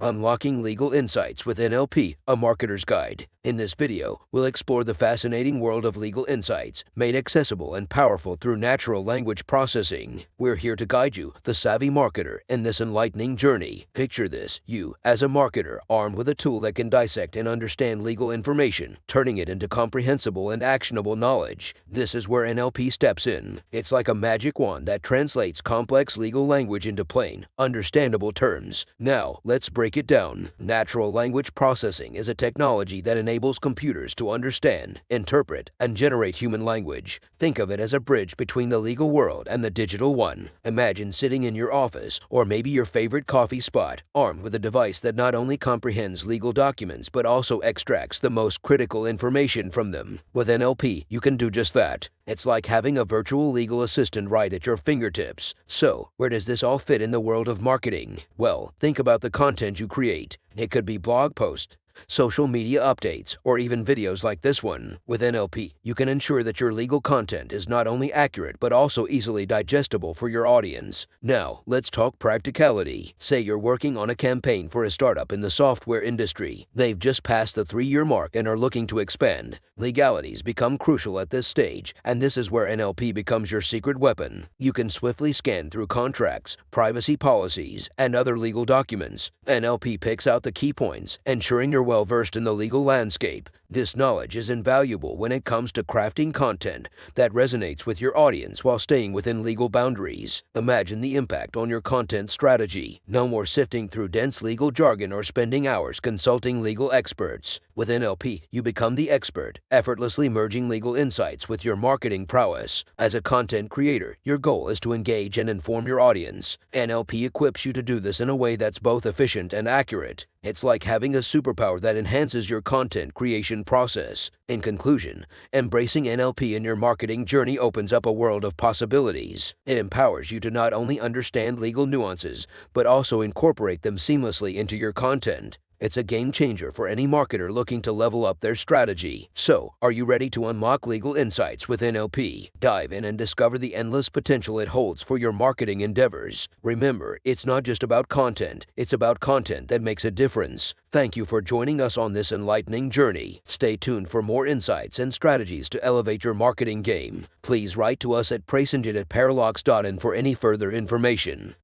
Unlocking Legal Insights with NLP, a Marketer's Guide. In this video, we'll explore the fascinating world of legal insights, made accessible and powerful through natural language processing. We're here to guide you, the savvy marketer, in this enlightening journey. Picture this, you, as a marketer, armed with a tool that can dissect and understand legal information, turning it into comprehensible and actionable knowledge. This is where NLP steps in. It's like a magic wand that translates complex legal language into plain, understandable terms. Now, let's break it down. Natural language processing is a technology that enables computers to understand, interpret, and generate human language. Think of it as a bridge between the legal world and the digital one. Imagine sitting in your office, or maybe your favorite coffee spot, armed with a device that not only comprehends legal documents but also extracts the most critical information from them. With NLP, you can do just that. It's like having a virtual legal assistant right at your fingertips. So, where does this all fit in the world of marketing? Well, think about the content you create. It could be blog posts, social media updates, or even videos like this one. With NLP, you can ensure that your legal content is not only accurate but also easily digestible for your audience. Now, let's talk practicality. Say you're working on a campaign for a startup in the software industry. They've just passed the 3-year mark and are looking to expand. Legalities become crucial at this stage, and this is where NLP becomes your secret weapon. You can swiftly scan through contracts, privacy policies, and other legal documents. NLP picks out the key points, ensuring you're well versed in the legal landscape. This knowledge is invaluable when it comes to crafting content that resonates with your audience while staying within legal boundaries. Imagine the impact on your content strategy. No more sifting through dense legal jargon or spending hours consulting legal experts. With NLP, you become the expert, effortlessly merging legal insights with your marketing prowess. As a content creator, your goal is to engage and inform your audience. NLP equips you to do this in a way that's both efficient and accurate. It's like having a superpower that enhances your content creation process. In conclusion, embracing NLP in your marketing journey opens up a world of possibilities. It empowers you to not only understand legal nuances, but also incorporate them seamlessly into your content. It's a game changer for any marketer looking to level up their strategy. So, are you ready to unlock legal insights with NLP? Dive in and discover the endless potential it holds for your marketing endeavors. Remember, it's not just about content, it's about content that makes a difference. Thank you for joining us on this enlightening journey. Stay tuned for more insights and strategies to elevate your marketing game. Please write to us at praisengine@parallax.in for any further information.